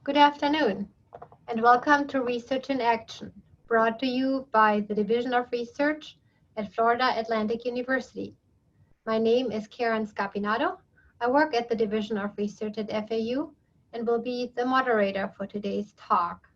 Good afternoon, and welcome to Research in Action, brought to you by the Division of Research at Florida Atlantic University. My name is Karen Scapinato. I work at the Division of Research at FAU and will be the moderator for today's talk.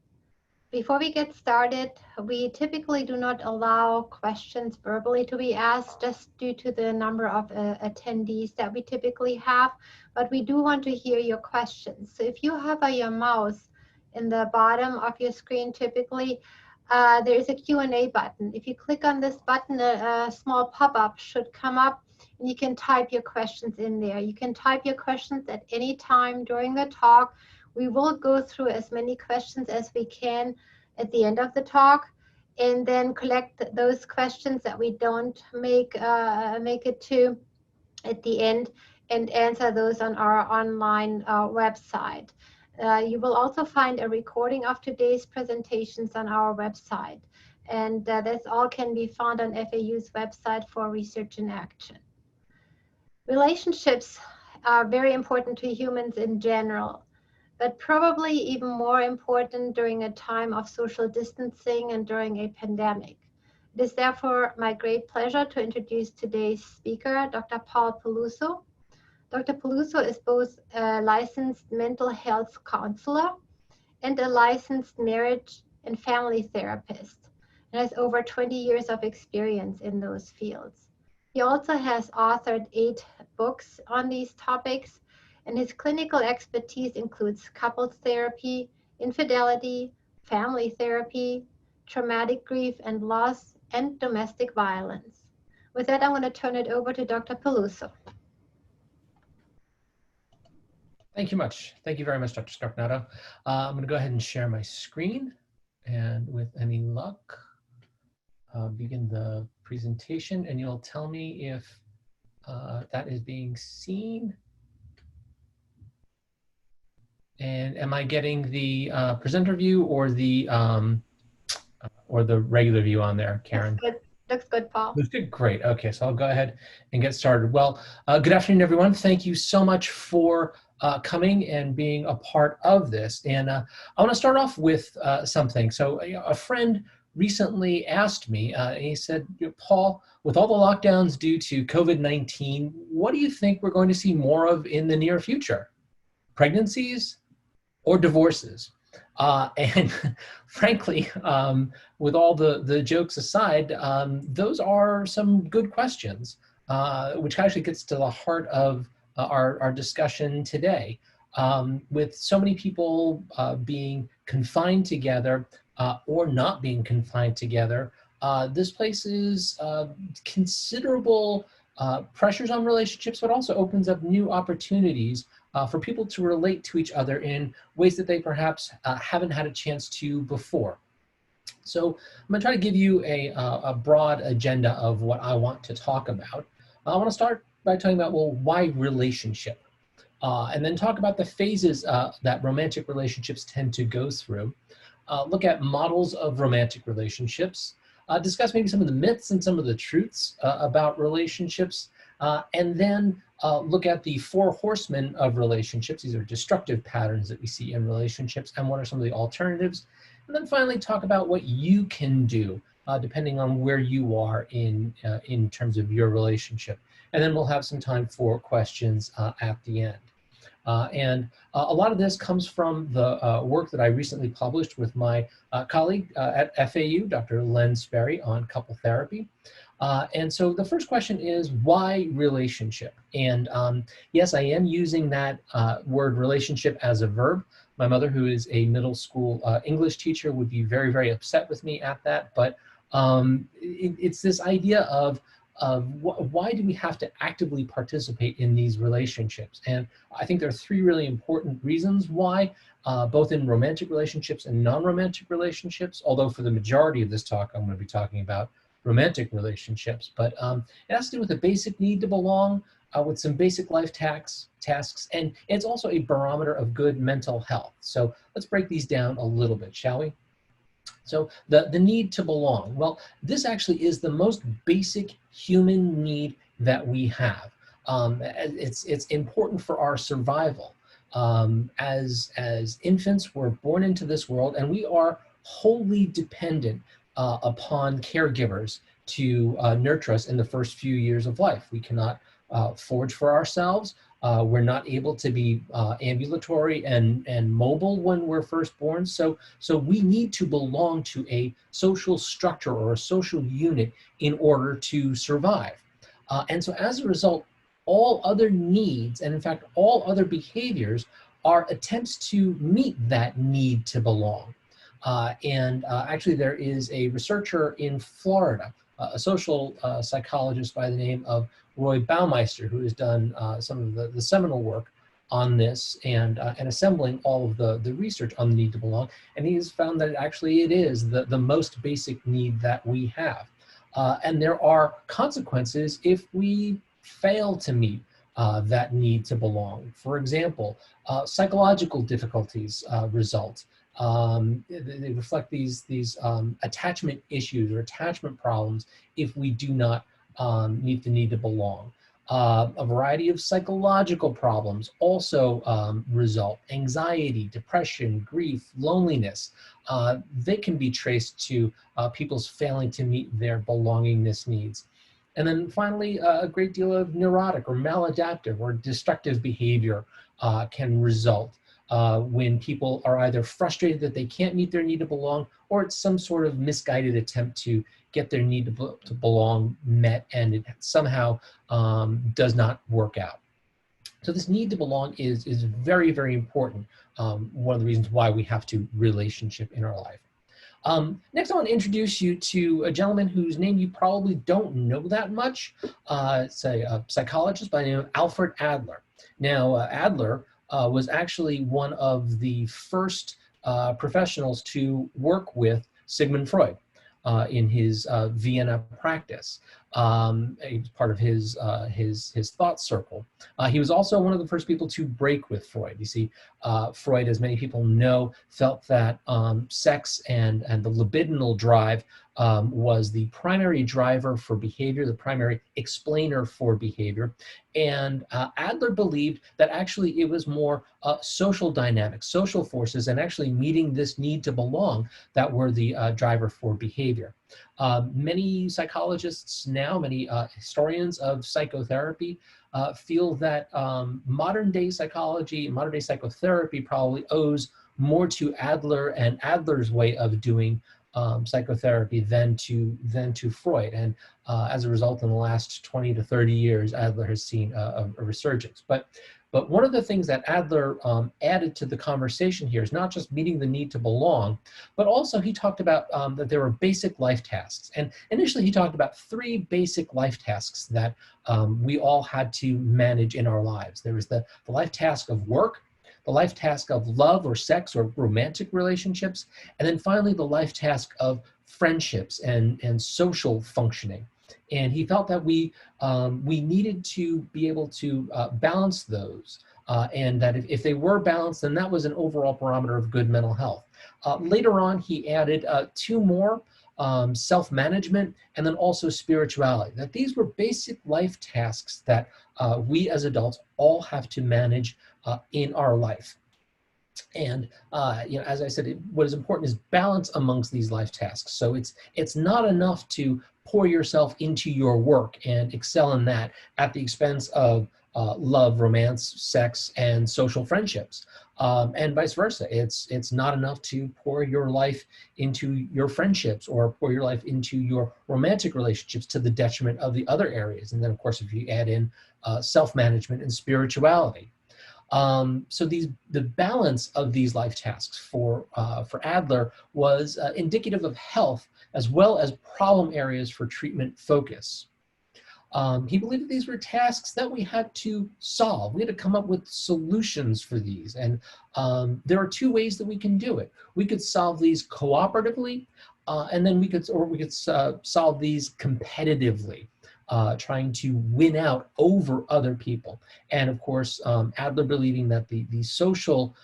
Before we get started, we typically do not allow questions verbally to be asked just due to the number of attendees that we typically have, but we do want to hear your questions. So if you hover your mouse in the bottom of your screen, typically there is a Q&A button. If you click on this button, a small pop-up should come up and you can type your questions in there. You can type your questions at any time during the talk. We will go through as many questions as we can at the end of the talk, and then collect those questions that we don't make it to at the end and answer those on our online website. You will also find a recording of today's presentations on our website, and this all can be found on FAU's website for Research in Action. Relationships are very important to humans in general, but probably even more important during a time of social distancing and during a pandemic. It is therefore my great pleasure to introduce today's speaker, Dr. Paul Peluso. Dr. Peluso is both a licensed mental health counselor and a licensed marriage and family therapist, and has over 20 years of experience in those fields. He also has authored 8 books on these topics, and his clinical expertise includes couples therapy, infidelity, family therapy, traumatic grief and loss, and domestic violence. With that, I'm going to turn it over to Dr. Peluso. Thank you much. Thank you very much, Dr. Scarpinato. I'm going to go ahead and share my screen, and with any luck, begin the presentation, and you'll tell me if that is being seen. And am I getting the presenter view or the regular view on there, Karen? Looks good, Paul. Looks good. Great. Okay, so I'll go ahead and get started. Well, good afternoon, everyone. Thank you so much for coming and being a part of this. And I want to start off with something. So a friend recently asked me, he said, Paul, with all the lockdowns due to COVID-19, what do you think we're going to see more of in the near future? Pregnancies or divorces? And frankly, with all the jokes aside, those are some good questions, which actually gets to the heart of our discussion today. With so many people being confined together or not being confined together, this places considerable pressures on relationships, but also opens up new opportunities for people to relate to each other in ways that they perhaps haven't had a chance to before. So I'm going to try to give you a broad agenda of what I want to talk about. I want to start by talking about, well, why relationship? And then talk about the phases that romantic relationships tend to go through. Look at models of romantic relationships. Discuss maybe some of the myths and some of the truths about relationships. And then look at the 4 horsemen of relationships. These are destructive patterns that we see in relationships, and what are some of the alternatives. And then finally talk about what you can do depending on where you are in terms of your relationship. And then we'll have some time for questions at the end. And a lot of this comes from the work that I recently published with my colleague at FAU, Dr. Len Sperry, on couple therapy. And so the first question is, why relationship? And yes, I am using that word relationship as a verb. My mother, who is a middle school English teacher, would be very, very upset with me at that. But it's this idea of why do we have to actively participate in these relationships? And I think there are 3 really important reasons why, both in romantic relationships and non-romantic relationships, although for the majority of this talk, I'm going to be talking about romantic relationships. But it has to do with a basic need to belong, with some basic life tasks, and it's also a barometer of good mental health. So let's break these down a little bit, shall we? So the need to belong. Well, this actually is the most basic human need that we have. It's important for our survival. As infants, we're born into this world, and we are wholly dependent upon caregivers to nurture us in the first few years of life. We cannot forage for ourselves. We're not able to be ambulatory and mobile when we're first born. So we need to belong to a social structure or a social unit in order to survive. And so as a result, all other needs, and in fact, all other behaviors, are attempts to meet that need to belong. Actually, there is a researcher in Florida, a social psychologist by the name of Roy Baumeister, who has done some of the seminal work on this and assembling all of the research on the need to belong. And he has found that actually it is the most basic need that we have. And there are consequences if we fail to meet that need to belong. For example, psychological difficulties result. They reflect these attachment issues or attachment problems if we do not meet the need to belong. A variety of psychological problems also result. Anxiety, depression, grief, loneliness. They can be traced to people's failing to meet their belongingness needs. And then finally, a great deal of neurotic or maladaptive or destructive behavior can result when people are either frustrated that they can't meet their need to belong, or it's some sort of misguided attempt to get their need to belong met, and it somehow does not work out. So this need to belong is very, very important. One of the reasons why we have to relationship in our life. Next, I want to introduce you to a gentleman whose name you probably don't know that much. It's a psychologist by the name of Alfred Adler. Now, Adler was actually one of the first professionals to work with Sigmund Freud in his Vienna practice. He was part of his thought circle. He was also one of the first people to break with Freud. You see, Freud, as many people know, felt that sex and the libidinal drive was the primary driver for behavior, the primary explainer for behavior. And Adler believed that actually it was more social dynamics, social forces, and actually meeting this need to belong that were the driver for behavior. Many psychologists now, many historians of psychotherapy feel that modern day psychology, modern day psychotherapy probably owes more to Adler and Adler's way of doing psychotherapy than to Freud. And as a result, in the last 20 to 30 years, Adler has seen a resurgence. But one of the things that Adler added to the conversation here is not just meeting the need to belong, but also he talked about that there were basic life tasks. And initially he talked about 3 basic life tasks that we all had to manage in our lives. There was the life task of work, the life task of love or sex or romantic relationships, and then finally the life task of friendships and social functioning. And he felt that we needed to be able to balance those, and that if they were balanced, then that was an overall barometer of good mental health. Later on, he added 2 more, self-management and then also spirituality. That these were basic life tasks that we as adults all have to manage in our life. And as I said, what is important is balance amongst these life tasks. So it's not enough to pour yourself into your work and excel in that at the expense of love, romance, sex, and social friendships, and vice versa. It's not enough to pour your life into your friendships or pour your life into your romantic relationships to the detriment of the other areas. And then, of course, if you add in self-management and spirituality. So the balance of these life tasks for Adler was indicative of health as well as problem areas for treatment focus. He believed that these were tasks that we had to solve. We had to come up with solutions for these. And there are 2 ways that we can do it. We could solve these cooperatively, and then we could solve these competitively. Trying to win out over other people. And of course, Adler believing that the social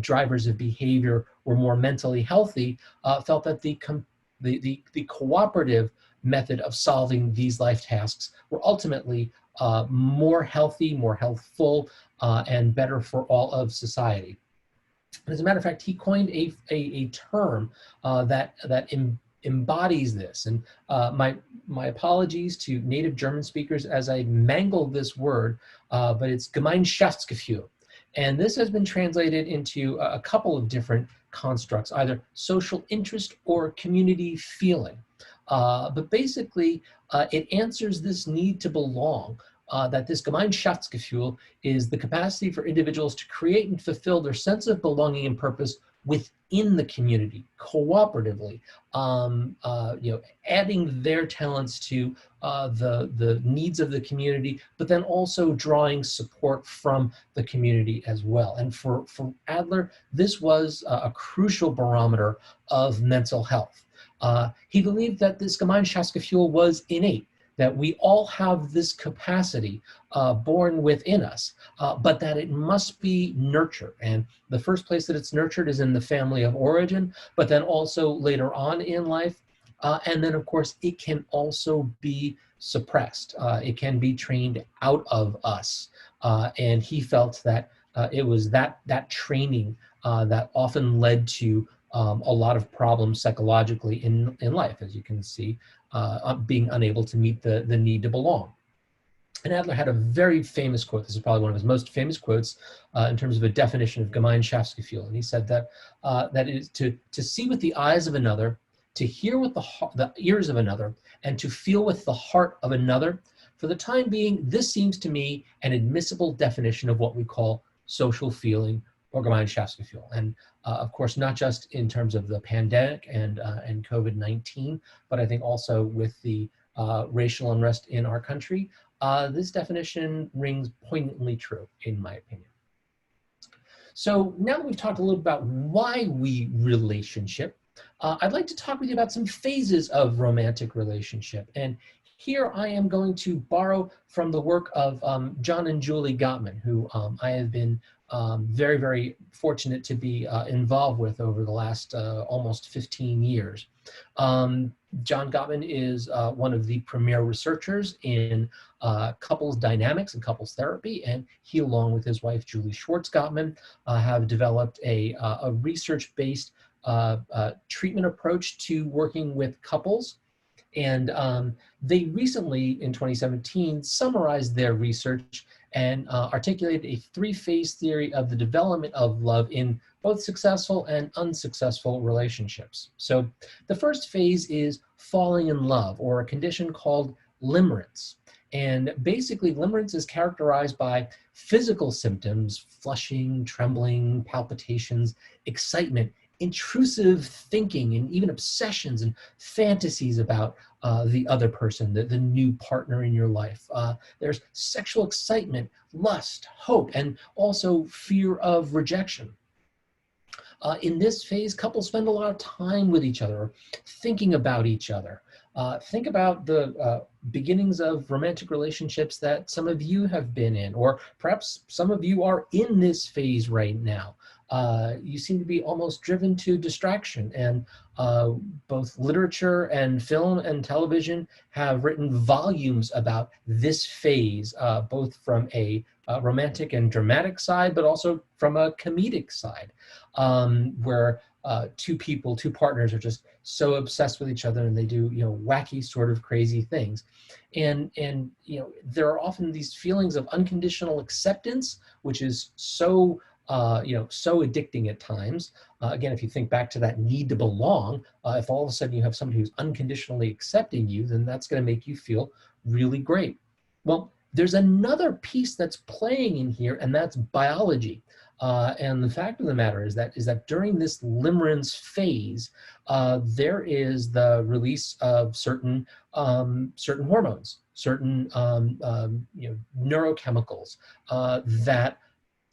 drivers of behavior were more mentally healthy, felt that the cooperative method of solving these life tasks were ultimately more healthy, more healthful, and better for all of society. As a matter of fact, he coined a term that embodies this. And my apologies to native German speakers as I mangle this word, but it's Gemeinschaftsgefühl. And this has been translated into a couple of different constructs, either social interest or community feeling. But basically, it answers this need to belong, that this Gemeinschaftsgefühl is the capacity for individuals to create and fulfill their sense of belonging and purpose within the community, cooperatively, adding their talents to the needs of the community, but then also drawing support from the community as well. And for Adler, this was a crucial barometer of mental health. He believed that this Gemeinschaftsgefühl was innate, that we all have this capacity born within us, but that it must be nurtured. And the first place that it's nurtured is in the family of origin, but then also later on in life. And then, of course, it can also be suppressed. It can be trained out of us. And he felt that it was that training that often led to a lot of problems psychologically in life, as you can see, being unable to meet the need to belong. And Adler had a very famous quote. This is probably one of his most famous quotes in terms of a definition of Gemeinschaftsgefühl. And he said that that is to see with the eyes of another, to hear with the ears of another, and to feel with the heart of another. For the time being, this seems to me an admissible definition of what we call social feeling or Gemeinschaftsgefühl. And of course, not just in terms of the pandemic and COVID-19, but I think also with the racial unrest in our country, this definition rings poignantly true, in my opinion. So now that we've talked a little about why we relationship, I'd like to talk with you about some phases of romantic relationship. And here I am going to borrow from the work of John and Julie Gottman, who I have been very, very fortunate to be involved with over the last almost 15 years. John Gottman is one of the premier researchers in couples dynamics and couples therapy, and he, along with his wife Julie Schwartz Gottman, have developed a research-based treatment approach to working with couples. And they recently, in 2017, summarized their research and articulated a three-phase theory of the development of love in both successful and unsuccessful relationships. So the first phase is falling in love, or a condition called limerence. And basically, limerence is characterized by physical symptoms: flushing, trembling, palpitations, excitement, intrusive thinking, and even obsessions and fantasies about the other person, the new partner in your life. There's sexual excitement, lust, hope, and also fear of rejection. In this phase, couples spend a lot of time with each other, thinking about each other. Think about the beginnings of romantic relationships that some of you have been in, or perhaps some of you are in this phase right now. You seem to be almost driven to distraction, and both literature and film and television have written volumes about this phase, both from a romantic and dramatic side, but also from a comedic side, where two partners are just so obsessed with each other, and they do, wacky sort of crazy things. And there are often these feelings of unconditional acceptance, which is so addicting at times. Again, if you think back to that need to belong, if all of a sudden you have somebody who's unconditionally accepting you, then that's going to make you feel really great. Well, there's another piece that's playing in here, and that's biology. And the fact of the matter is that during this limerence phase, there is the release of certain hormones, certain neurochemicals that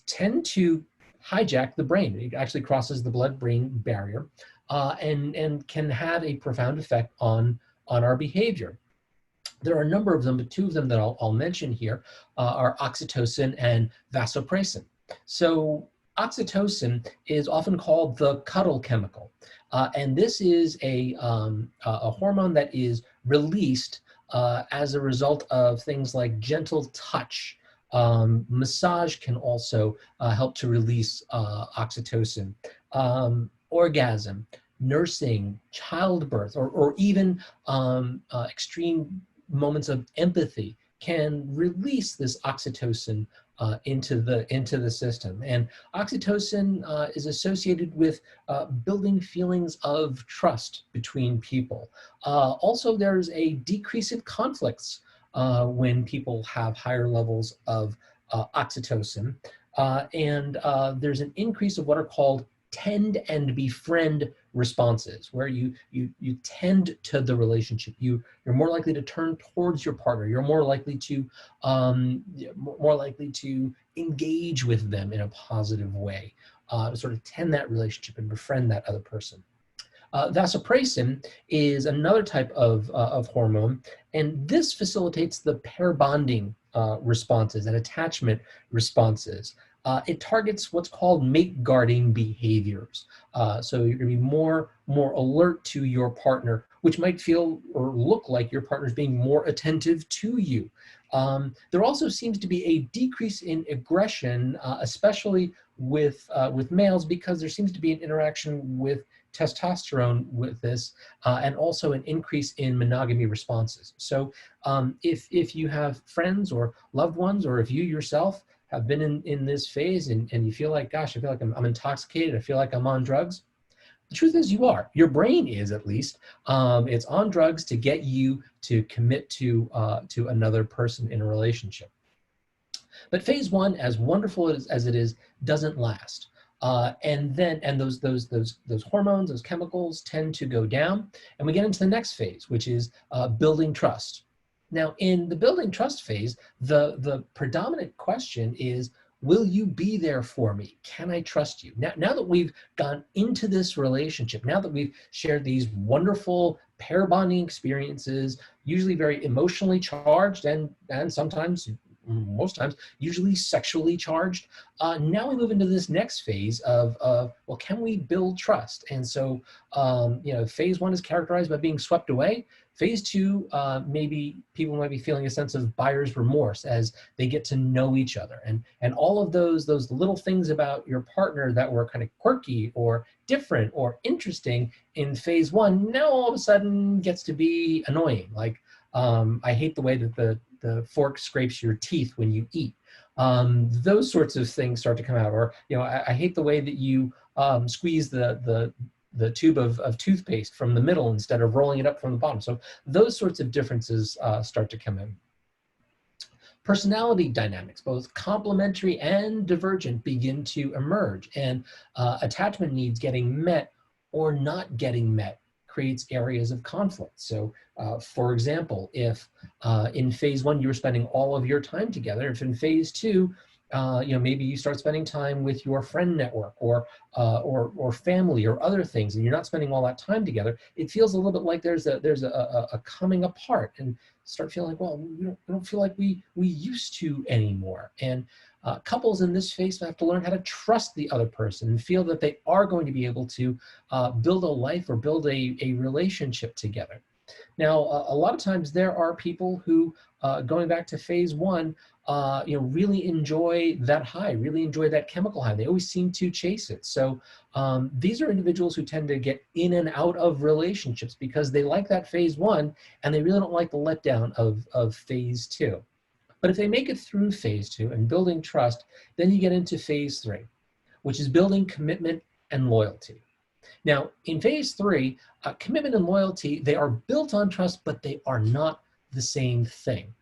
tend to hijack the brain. It actually crosses the blood-brain barrier and can have a profound effect on our behavior. There are a number of them, but two of them that I'll mention here are oxytocin and vasopressin. So oxytocin is often called the cuddle chemical, and this is a hormone that is released as a result of things like gentle touch, Massage can also help to release oxytocin. Orgasm, nursing, childbirth, or even extreme moments of empathy can release this oxytocin into the system. And oxytocin is associated with building feelings of trust between people. Also, there's a decrease in conflicts when people have higher levels of oxytocin. And there's an increase of what are called tend and befriend responses, where you tend to the relationship. You're more likely to turn towards your partner. You're more likely to engage with them in a positive way, to sort of tend that relationship and befriend that other person. Vasopressin is another type of hormone, and this facilitates the pair bonding responses and attachment responses. It targets what's called mate guarding behaviors. So you're going to be more alert to your partner, which might feel or look like your partner's being more attentive to you. There also seems to be a decrease in aggression, especially with males, because there seems to be an interaction with testosterone with this, and also an increase in monogamy responses. So if you have friends or loved ones, or if you yourself have been in this phase and you feel like, gosh, I feel like I'm intoxicated, I feel like I'm on drugs, the truth is you are. Your brain is, at least. It's on drugs to get you to commit to another person in a relationship. But phase one, as wonderful as it is, doesn't last. And those hormones, those chemicals tend to go down, and we get into the next phase, which is building trust. Now, in the building trust phase, the predominant question is, will you be there for me? Can I trust you? Now that we've gone into this relationship, now that we've shared these wonderful pair bonding experiences, usually very emotionally charged and sometimes, most times, usually sexually charged. Now we move into this next phase of, well, can we build trust? And so, phase one is characterized by being swept away. Phase two, maybe people might be feeling a sense of buyer's remorse as they get to know each other. And all of those little things about your partner that were kind of quirky or different or interesting in phase one, now all of a sudden gets to be annoying. Like, I hate the way that the fork scrapes your teeth when you eat. Those sorts of things start to come out. Or, I hate the way that you squeeze the tube of toothpaste from the middle instead of rolling it up from the bottom. So those sorts of differences start to come in. Personality dynamics, both complementary and divergent, begin to emerge, and attachment needs getting met or not getting met creates areas of conflict. So, for example, if in phase one you were spending all of your time together, if in phase two, maybe you start spending time with your friend network or family or other things, and you're not spending all that time together, it feels a little bit like there's a coming apart, and start feeling like, well, we don't feel like we used to anymore. And couples in this phase have to learn how to trust the other person and feel that they are going to be able to build a life or build a relationship together. Now, a lot of times there are people who, going back to phase one, really enjoy that high, really enjoy that chemical high. They always seem to chase it. So these are individuals who tend to get in and out of relationships because they like that phase one and they really don't like the letdown of phase two. But if they make it through phase two and building trust, then you get into phase three, which is building commitment and loyalty. Now, in phase three, commitment and loyalty, they are built on trust, but they are not the same thing.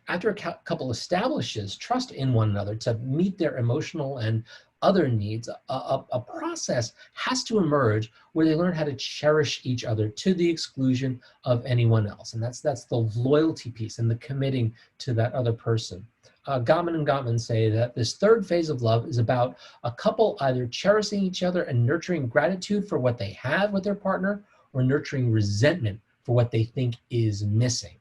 After a couple establishes trust in one another to meet their emotional and other needs, a process has to emerge where they learn how to cherish each other to the exclusion of anyone else. And that's the loyalty piece and the committing to that other person. Gottman and Gottman say that this third phase of love is about a couple either cherishing each other and nurturing gratitude for what they have with their partner, or nurturing resentment for what they think is missing.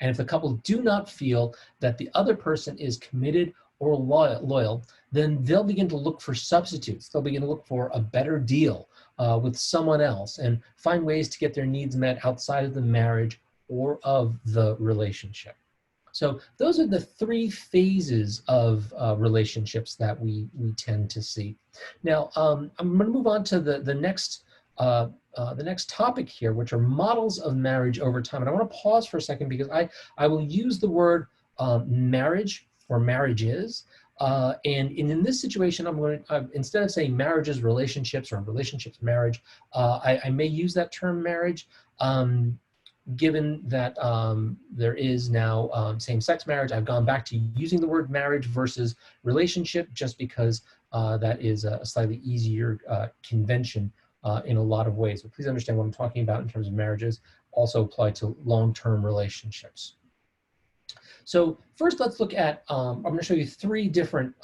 And if the couple do not feel that the other person is committed or loyal, then they'll begin to look for substitutes. They'll begin to look for a better deal with someone else and find ways to get their needs met outside of the marriage or of the relationship. So those are the three phases of relationships that we tend to see. Now, I'm going to move on to the next topic here, which are models of marriage over time. And I want to pause for a second because I will use the word marriage for marriages. And in this situation, I'm going to, instead of saying marriages, relationships, or relationships, marriage, I may use that term marriage. Given that there is now same-sex marriage, I've gone back to using the word marriage versus relationship just because that is a slightly easier convention in a lot of ways. But please understand what I'm talking about in terms of marriages also apply to long-term relationships. So first, let's look at, I'm going to show you three different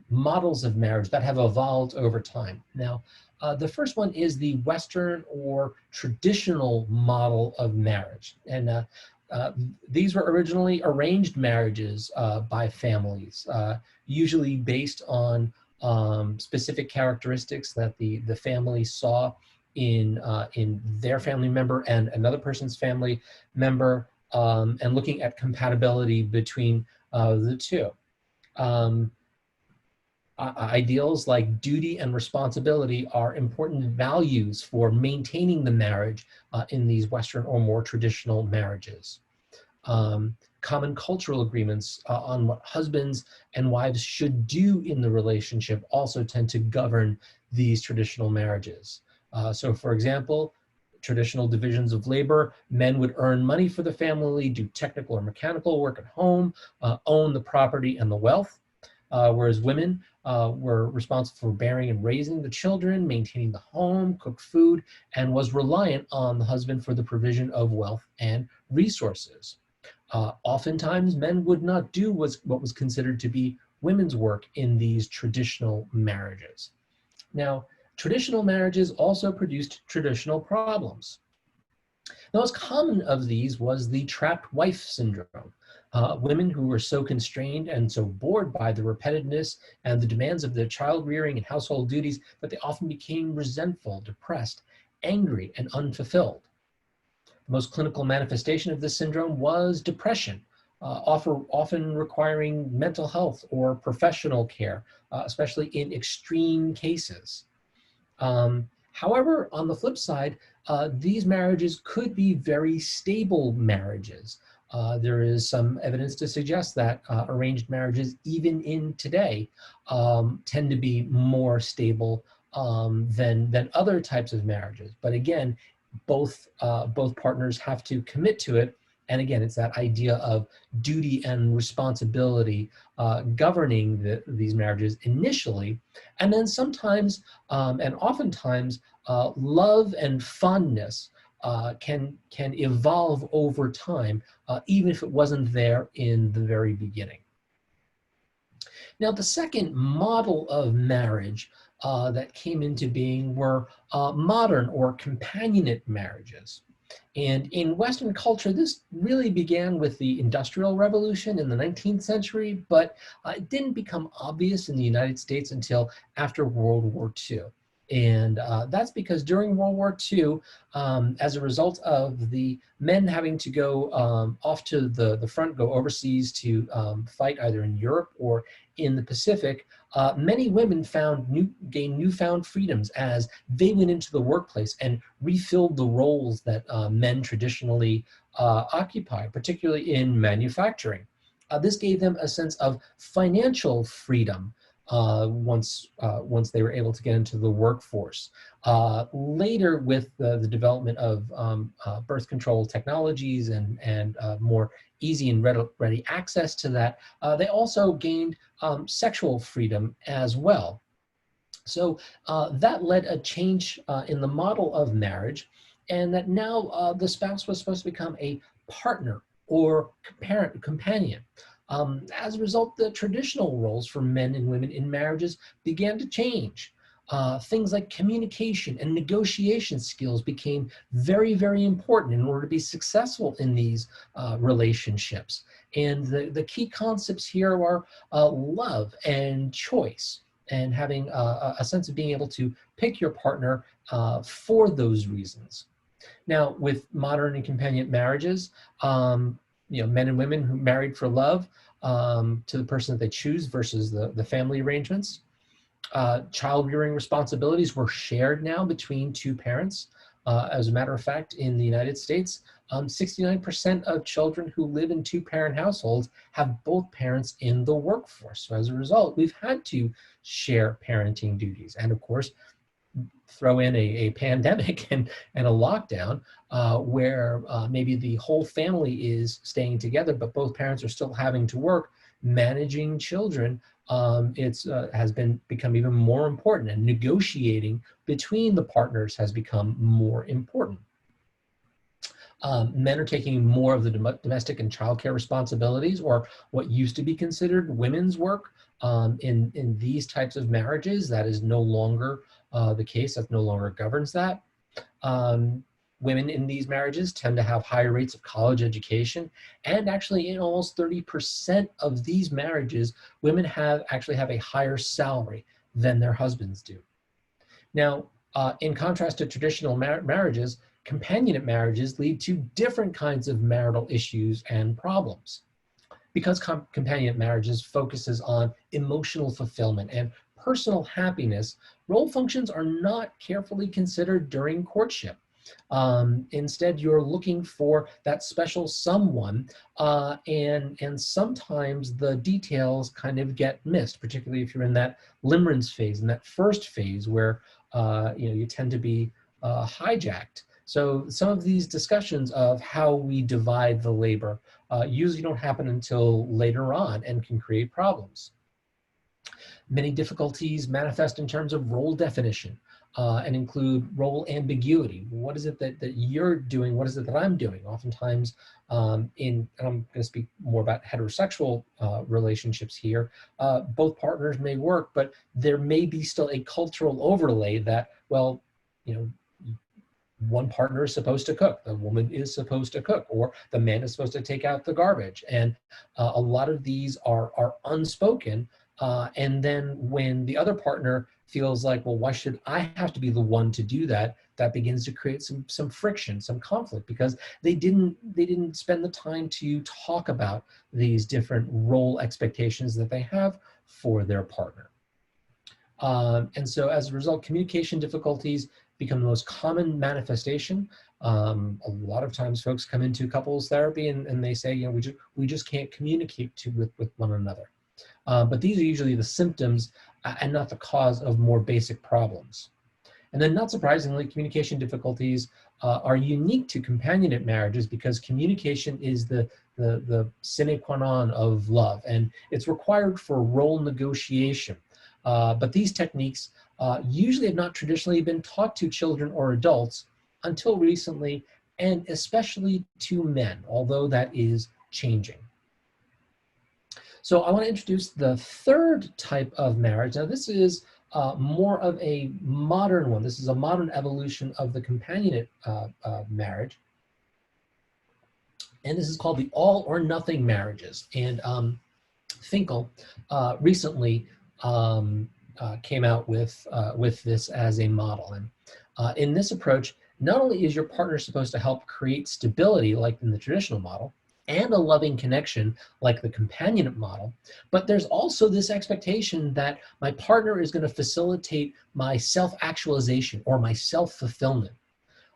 models of marriage that have evolved over time. Now, the first one is the Western or traditional model of marriage. And these were originally arranged marriages by families, usually based on specific characteristics that the family saw in their family member and another person's family member, and looking at compatibility between the two. Ideals like duty and responsibility are important values for maintaining the marriage in these Western or more traditional marriages. Common cultural agreements on what husbands and wives should do in the relationship also tend to govern these traditional marriages. So for example, traditional divisions of labor, men would earn money for the family, do technical or mechanical work at home, own the property and the wealth, whereas women were responsible for bearing and raising the children, maintaining the home, cook food, and was reliant on the husband for the provision of wealth and resources. Oftentimes, men would not do what was considered to be women's work in these traditional marriages. Now, traditional marriages also produced traditional problems. The most common of these was the trapped wife syndrome. Women who were so constrained and so bored by the repetitiveness and the demands of their child rearing and household duties that they often became resentful, depressed, angry, and unfulfilled. The most clinical manifestation of this syndrome was depression, often requiring mental health or professional care, especially in extreme cases. However, on the flip side, these marriages could be very stable marriages. There is some evidence to suggest that arranged marriages, even in today, tend to be more stable than other types of marriages. But again, both partners have to commit to it. And again, it's that idea of duty and responsibility governing these marriages initially. And then sometimes, and oftentimes, love and fondness can evolve over time, even if it wasn't there in the very beginning. Now, the second model of marriage that came into being were modern or companionate marriages. And in Western culture, this really began with the Industrial Revolution in the 19th century, but it didn't become obvious in the United States until after World War II. And that's because during World War II, as a result of the men having to go off to the front, go overseas to fight either in Europe or in the Pacific, many women gained newfound freedoms as they went into the workplace and refilled the roles that men traditionally occupied, particularly in manufacturing. This gave them a sense of financial freedom once they were able to get into the workforce. Later, with the development of birth control technologies and more easy and ready access to that, they also gained sexual freedom as well. So that led a change in the model of marriage, and that now the spouse was supposed to become a partner or companion. As a result, the traditional roles for men and women in marriages began to change. Things like communication and negotiation skills became very, very important in order to be successful in these relationships. And the key concepts here are love and choice, and having a sense of being able to pick your partner for those reasons. Now, with modern and companionate marriages, men and women who married for love to the person that they choose versus the family arrangements. Child rearing responsibilities were shared now between two parents. As a matter of fact, in the United States, 69% of children who live in two-parent households have both parents in the workforce. So as a result, we've had to share parenting duties. And of course, throw in a pandemic and a lockdown where maybe the whole family is staying together, but both parents are still having to work, managing children. It's has become even more important, and negotiating between the partners has become more important. Men are taking more of the domestic and childcare responsibilities, or what used to be considered women's work. In these types of marriages, that is no longer the case. That no longer governs that. Women in these marriages tend to have higher rates of college education, and actually in almost 30% of these marriages, women actually have a higher salary than their husbands do. Now, in contrast to traditional marriages, companionate marriages lead to different kinds of marital issues and problems. Because companionate marriages focuses on emotional fulfillment and personal happiness, role functions are not carefully considered during courtship. Instead, you're looking for that special someone, and sometimes the details kind of get missed, particularly if you're in that limerence phase, in that first phase where you tend to be hijacked. So some of these discussions of how we divide the labor usually don't happen until later on and can create problems. Many difficulties manifest in terms of role definition and include role ambiguity. What is it that you're doing? What is it that I'm doing? Oftentimes, and I'm going to speak more about heterosexual relationships here, both partners may work, but there may be still a cultural overlay that, well, one partner is supposed to cook, the woman is supposed to cook, or the man is supposed to take out the garbage. And a lot of these are unspoken. And then when the other partner feels like, well, why should I have to be the one to do that? That begins to create some friction, some conflict, because they didn't spend the time to talk about these different role expectations that they have for their partner. And so as a result, communication difficulties become the most common manifestation. A lot of times folks come into couples therapy and they say, we just can't communicate with one another. But these are usually the symptoms and not the cause of more basic problems. And then, not surprisingly, communication difficulties are unique to companionate marriages because communication is the sine qua non of love, and it's required for role negotiation. But these techniques usually have not traditionally been taught to children or adults until recently, and especially to men, although that is changing. So I want to introduce the third type of marriage. Now, this is more of a modern one. This is a modern evolution of the companionate marriage. And this is called the all or nothing marriages. And Finkel recently came out with this as a model. And in this approach, not only is your partner supposed to help create stability like in the traditional model, and a loving connection like the companionate model, but there's also this expectation that my partner is going to facilitate my self-actualization or my self-fulfillment.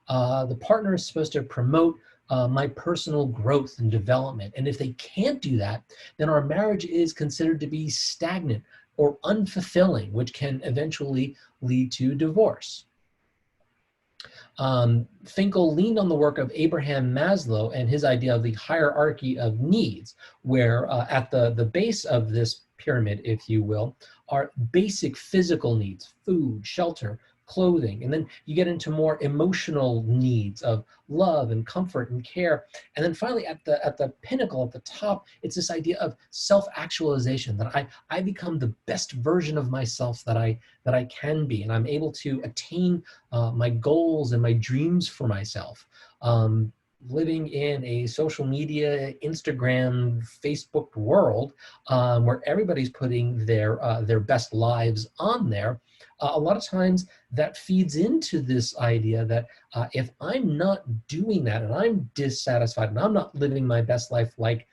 The partner is supposed to promote my personal growth and development. And if they can't do that, then our marriage is considered to be stagnant or unfulfilling, which can eventually lead to divorce. Finkel leaned on the work of Abraham Maslow and his idea of the hierarchy of needs, where at the base of this pyramid, if you will, are basic physical needs: food, shelter, clothing, and then you get into more emotional needs of love and comfort and care. And then finally at the pinnacle, at the top, it's this idea of self-actualization, that I become the best version of myself that I can be, and I'm able to attain my goals and my dreams for myself. living in a social media, Instagram, Facebook world where everybody's putting their best lives on there, a lot of times that feeds into this idea that if I'm not doing that and I'm dissatisfied and I'm not living my best life like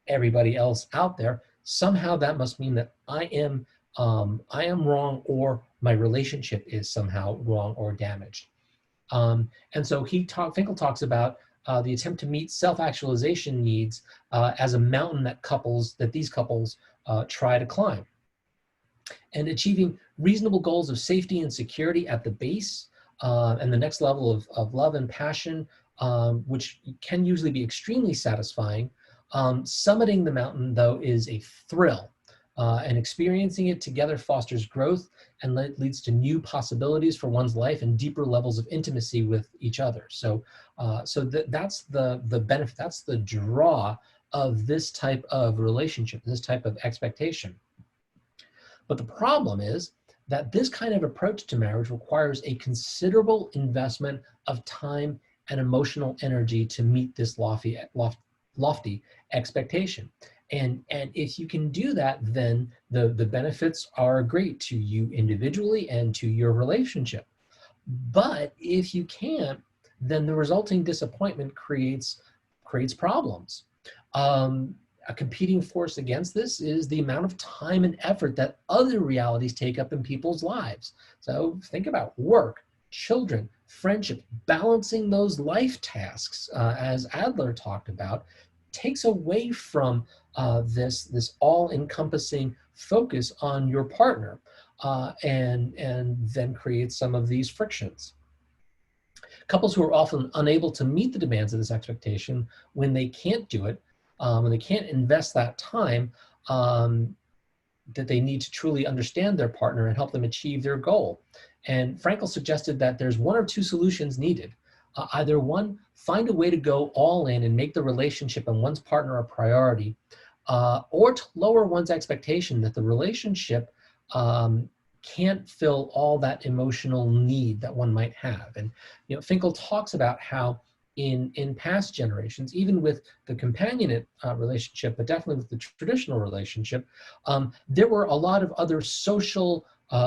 everybody else out there, somehow that must mean that I am wrong, or my relationship is somehow wrong or damaged. And so Finkel talks about the attempt to meet self-actualization needs as a mountain that these couples try to climb, and achieving reasonable goals of safety and security at the base, and the next level of love and passion, which can usually be extremely satisfying. Summiting the mountain, though, is a thrill, and experiencing it together fosters growth and leads to new possibilities for one's life and deeper levels of intimacy with each other. That's the benefit, that's the draw of this type of relationship, this type of expectation. But the problem is that this kind of approach to marriage requires a considerable investment of time and emotional energy to meet this lofty expectation. And if you can do that, then the benefits are great to you individually and to your relationship. But if you can't, then the resulting disappointment creates problems. A competing force against this is the amount of time and effort that other realities take up in people's lives. So think about work, children, friendship, balancing those life tasks, as Adler talked about, takes away from this all-encompassing focus on your partner, and then creates some of these frictions. Couples who are often unable to meet the demands of this expectation, when they can't do it, when they can't invest that time that they need to truly understand their partner and help them achieve their goal. And Frankel suggested that there's one or two solutions needed. Either one, find a way to go all in and make the relationship and one's partner a priority, or to lower one's expectation that the relationship can't fill all that emotional need that one might have. And Finkel talks about how in past generations, even with the companionate relationship, but definitely with the traditional relationship, there were a lot of other social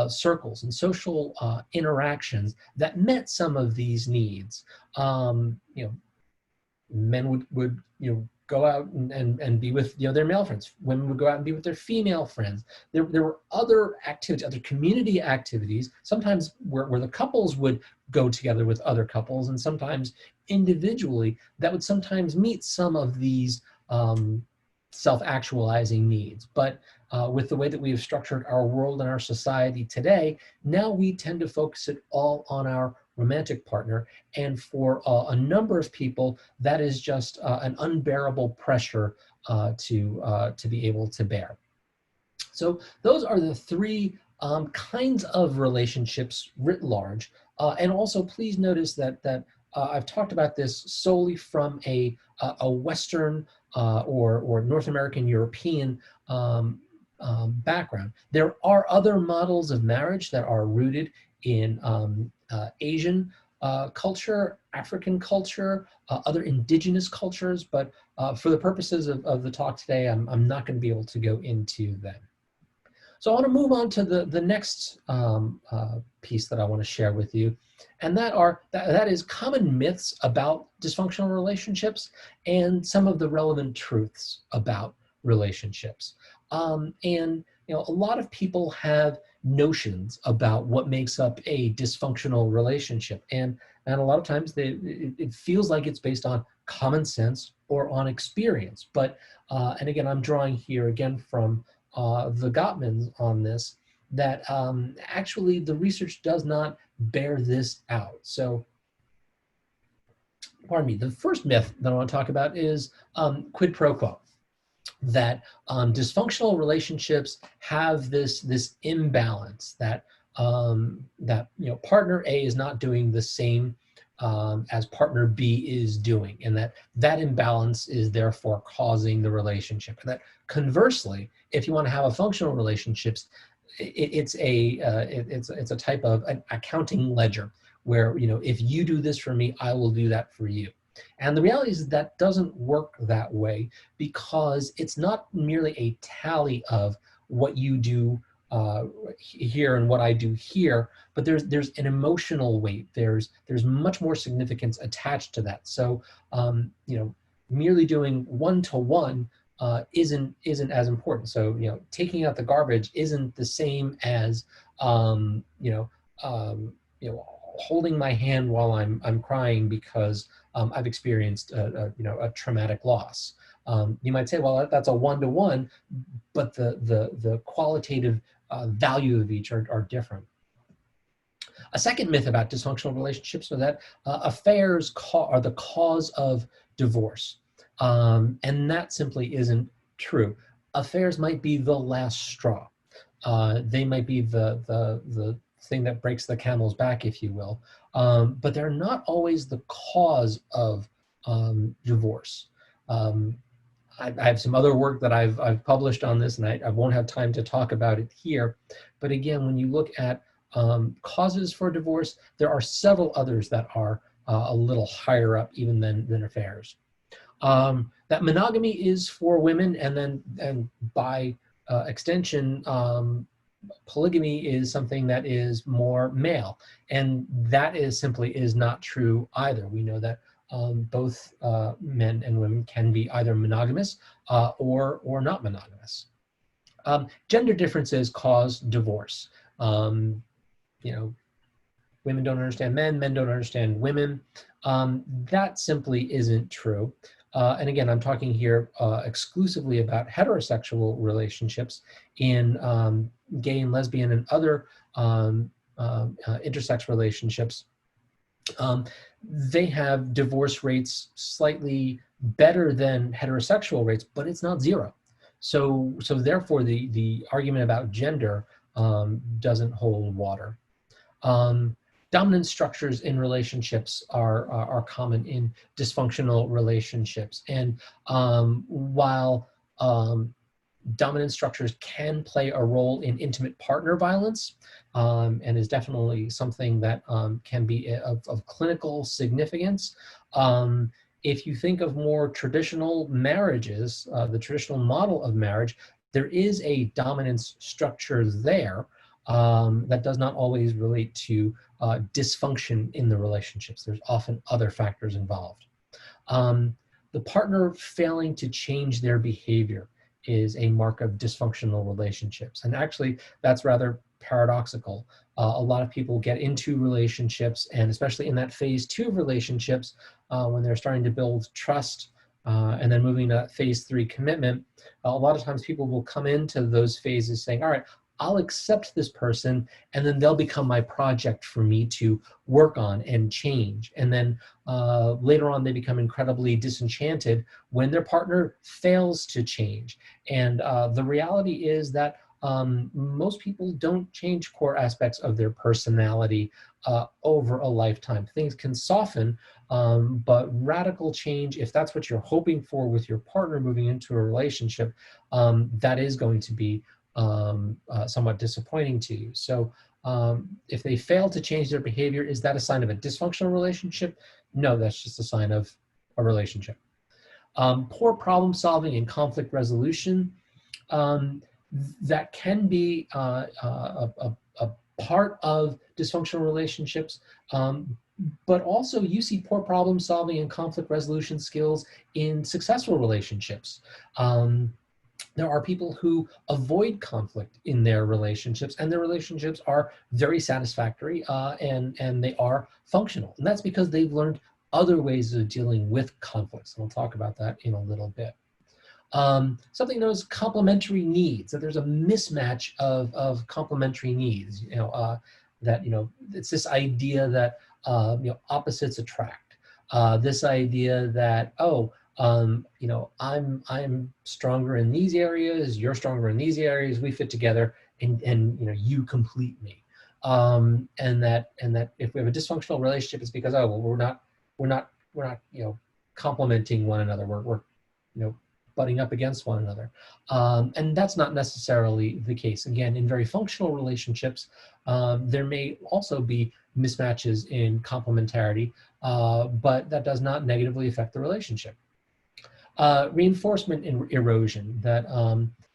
circles and social interactions that met some of these needs. Men would go out and be with their male friends. Women would go out and be with their female friends. There were other activities, other community activities, sometimes where the couples would go together with other couples, and sometimes individually, that would sometimes meet some of these self-actualizing needs. But with the way that we have structured our world and our society today, now we tend to focus it all on our romantic partner, and for a number of people, that is just an unbearable pressure to be able to bear. So those are the three kinds of relationships writ large. And also, please notice that I've talked about this solely from a Western or North American European background. There are other models of marriage that are rooted in Asian culture, African culture, other indigenous cultures, but for the purposes of the talk today, I'm not going to be able to go into them. So I want to move on to the next piece that I want to share with you, and that is common myths about dysfunctional relationships and some of the relevant truths about relationships. And a lot of people have notions about what makes up a dysfunctional relationship, and a lot of times it feels like it's based on common sense or on experience. But and again, I'm drawing here again from the Gottmans on this, that actually the research does not bear this out. So, pardon me, the first myth that I want to talk about is quid pro quo. That dysfunctional relationships have this imbalance, that partner A is not doing the same as partner B is doing, and that imbalance is therefore causing the relationship. And that conversely, if you want to have a functional relationships, it's a type of an accounting ledger where if you do this for me, I will do that for you. And the reality is that doesn't work that way, because it's not merely a tally of what you do here and what I do here, but there's an emotional weight. There's much more significance attached to that. So merely doing one-to-one isn't as important. So taking out the garbage isn't the same as um, you know um, holding my hand while I'm crying because I've experienced a traumatic loss. You might say, well, that's a one-to-one, but the qualitative value of each are different. A second myth about dysfunctional relationships are that affairs are the cause of divorce, and that simply isn't true. Affairs might be the last straw. They might be the thing that breaks the camel's back, if you will, but they're not always the cause of divorce. Um, I have some other work that I've published on this, and I won't have time to talk about it here. But again, when you look at causes for divorce, there are several others that are a little higher up even than affairs. That monogamy is for women, and by extension, polygamy is something that is more male, and that simply is not true either. We know that both men and women can be either monogamous or not monogamous. Gender differences cause divorce. Um, Women don't understand men don't understand women. That simply isn't true. And again, I'm talking here exclusively about heterosexual relationships. In gay and lesbian and other intersex relationships, they have divorce rates slightly better than heterosexual rates, but it's not zero. So therefore, the argument about gender doesn't hold water. Dominant structures in relationships are common in dysfunctional relationships. And while dominant structures can play a role in intimate partner violence, and is definitely something that can be of clinical significance, if you think of more traditional marriages, the traditional model of marriage, there is a dominance structure there that does not always relate to dysfunction in the relationships. There's often other factors involved. The partner failing to change their behavior is a mark of dysfunctional relationships. And actually, that's rather paradoxical. A lot of people get into relationships, and especially in that phase 2 of relationships, when they're starting to build trust and then moving to phase 3 commitment, a lot of times people will come into those phases saying, all right, I'll accept this person, and then they'll become my project for me to work on and change. And then later on, they become incredibly disenchanted when their partner fails to change. And the reality is that most people don't change core aspects of their personality over a lifetime. Things can soften, but radical change, if that's what you're hoping for with your partner moving into a relationship, that is going to be somewhat disappointing to you. So if they fail to change their behavior, is that a sign of a dysfunctional relationship? No, that's just a sign of a relationship. Poor problem solving and conflict resolution, that can be a part of dysfunctional relationships, but also you see poor problem solving and conflict resolution skills in successful relationships. There are people who avoid conflict in their relationships, and their relationships are very satisfactory and they are functional. And that's because they've learned other ways of dealing with conflicts. And we'll talk about that in a little bit. Something known as complementary needs, that there's a mismatch of complementary needs, that, it's this idea that, opposites attract. This idea that, I'm stronger in these areas, you're stronger in these areas, we fit together, and you complete me. And that if we have a dysfunctional relationship, it's because, we're not complementing one another. We're butting up against one another. And that's not necessarily the case. Again, in very functional relationships, there may also be mismatches in complementarity, but that does not negatively affect the relationship. Reinforcement erosion, that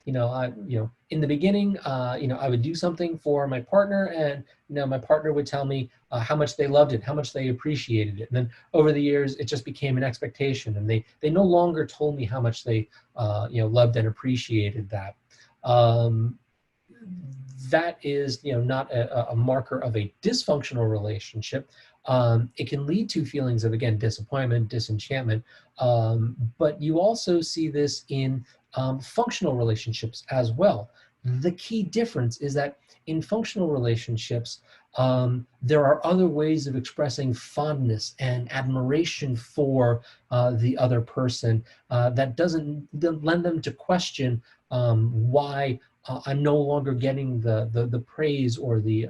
in the beginning, I would do something for my partner, and my partner would tell me how much they loved it, how much they appreciated it, and then over the years it just became an expectation, and they no longer told me how much they loved and appreciated that. That is not a marker of a dysfunctional relationship. It can lead to feelings of, again, disappointment, disenchantment, but you also see this in functional relationships as well. The key difference is that in functional relationships, there are other ways of expressing fondness and admiration for the other person that doesn't lend them to question why I'm no longer getting the praise or the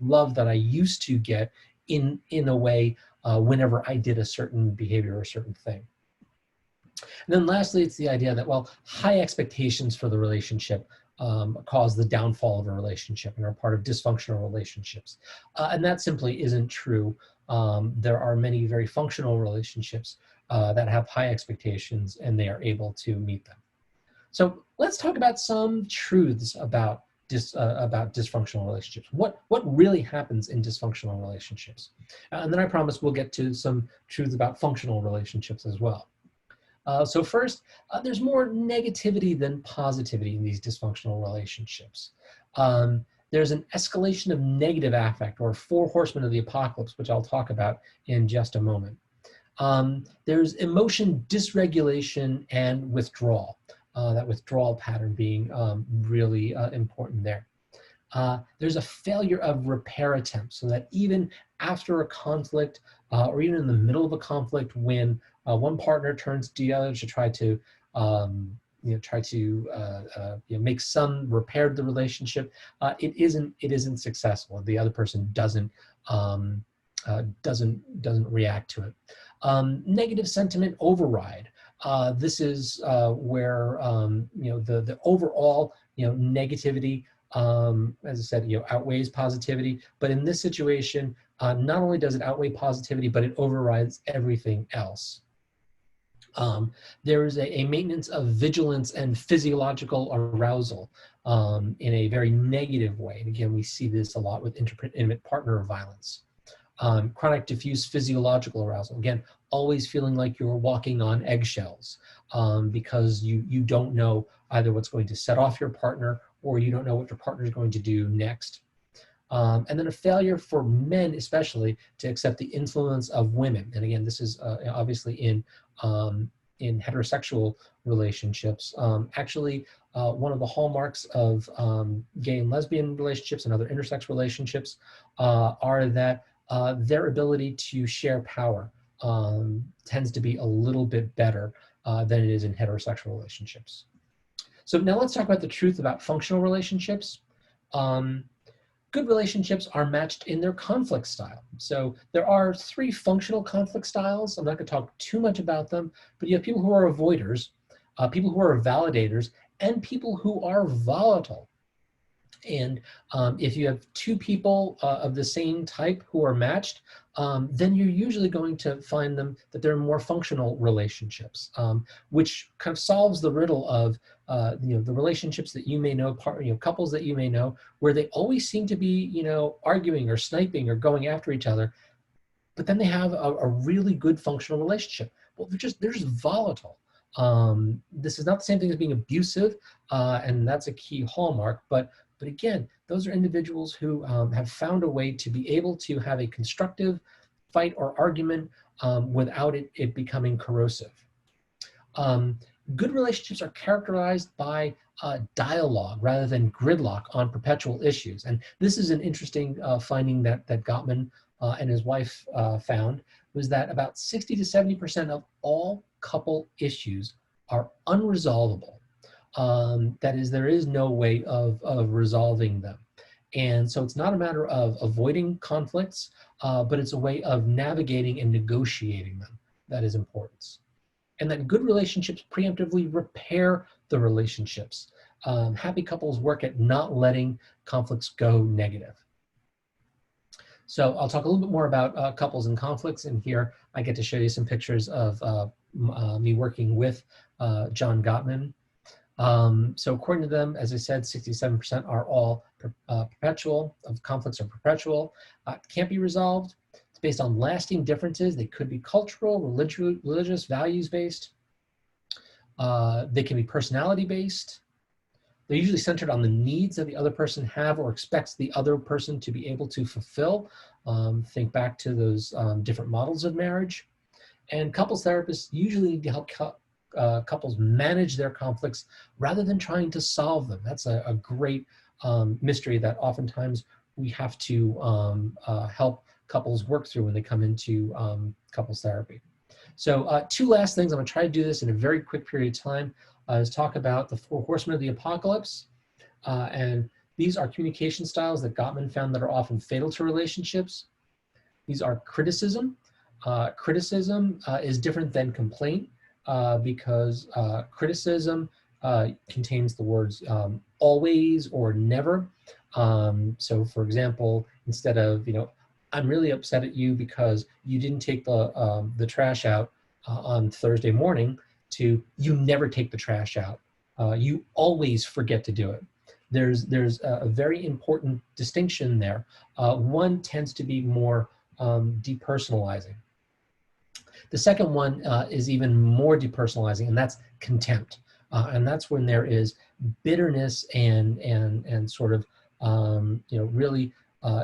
love that I used to get in a way whenever I did a certain behavior or a certain thing. And then lastly, it's the idea that, well, high expectations for the relationship cause the downfall of a relationship and are part of dysfunctional relationships. And that simply isn't true. There are many very functional relationships that have high expectations, and they are able to meet them. So let's talk about some truths about dysfunctional relationships. What really happens in dysfunctional relationships? And then I promise we'll get to some truths about functional relationships as well. So first, there's more negativity than positivity in these dysfunctional relationships. There's an escalation of negative affect, or four horsemen of the apocalypse, which I'll talk about in just a moment. There's emotion dysregulation and withdrawal. That withdrawal pattern being really important there. There's a failure of repair attempts, so that even after a conflict or even in the middle of a conflict, when one partner turns to the other to try to make some repair to the relationship, it isn't successful. The other person doesn't react to it. Negative sentiment override. This is where the overall negativity, as I said, outweighs positivity. But in this situation, not only does it outweigh positivity, but it overrides everything else. There is a maintenance of vigilance and physiological arousal in a very negative way. And again, we see this a lot with intimate partner violence. Chronic diffuse physiological arousal. Again, always feeling like you're walking on eggshells because you don't know either what's going to set off your partner, or you don't know what your partner is going to do next. And then a failure for men, especially, to accept the influence of women. And again, this is obviously in heterosexual relationships. Actually, one of the hallmarks of gay and lesbian relationships and other intersex relationships are that their ability to share power tends to be a little bit better than it is in heterosexual relationships. So now let's talk about the truth about functional relationships. Good relationships are matched in their conflict style. So there are 3 functional conflict styles. I'm not going to talk too much about them, but you have people who are avoiders, people who are validators, and people who are volatile. And if you have 2 people of the same type who are matched, then you're usually going to find them that they're more functional relationships, which kind of solves the riddle of the relationships that you may know, couples that you may know, where they always seem to be arguing or sniping or going after each other, but then they have a really good functional relationship. Well, they're just volatile. This is not the same thing as being abusive, and that's a key hallmark, but again, those are individuals who have found a way to be able to have a constructive fight or argument without it becoming corrosive. Good relationships are characterized by dialogue rather than gridlock on perpetual issues. And this is an interesting finding that Gottman and his wife found, was that about 60 to 70% of all couple issues are unresolvable. That is, there is no way of resolving them. And so it's not a matter of avoiding conflicts, but it's a way of navigating and negotiating them that is important. and that good relationships preemptively repair the relationships. Happy couples work at not letting conflicts go negative. So I'll talk a little bit more about couples and conflicts, and here I get to show you some pictures of me working with John Gottman. So according to them, as I said, 67% are all perpetual, of conflicts are perpetual, can't be resolved. It's based on lasting differences. They could be cultural, religious, values-based. They can be personality-based. They're usually centered on the needs that the other person have or expects the other person to be able to fulfill. Think back to those different models of marriage. And couples therapists usually need to help couples manage their conflicts rather than trying to solve them. That's a great mystery that oftentimes we have to help couples work through when they come into couples therapy. So 2 last things. I'm going to try to do this in a very quick period of time. Is talk about the 4 horsemen of the apocalypse. And these are communication styles that Gottman found that are often fatal to relationships. These are criticism. Criticism is different than complaint because criticism contains the words always or never. So for example, instead of, I'm really upset at you because you didn't take the trash out on Thursday morning, to you never take the trash out. You always forget to do it. There's a very important distinction there. One tends to be more depersonalizing. The second one is even more depersonalizing, and that's contempt. And that's when there is bitterness and sort of, really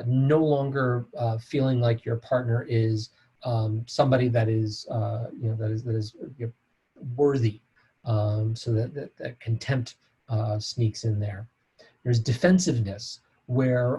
no longer feeling like your partner is somebody that is, that is worthy. So that contempt sneaks in there. There's defensiveness, where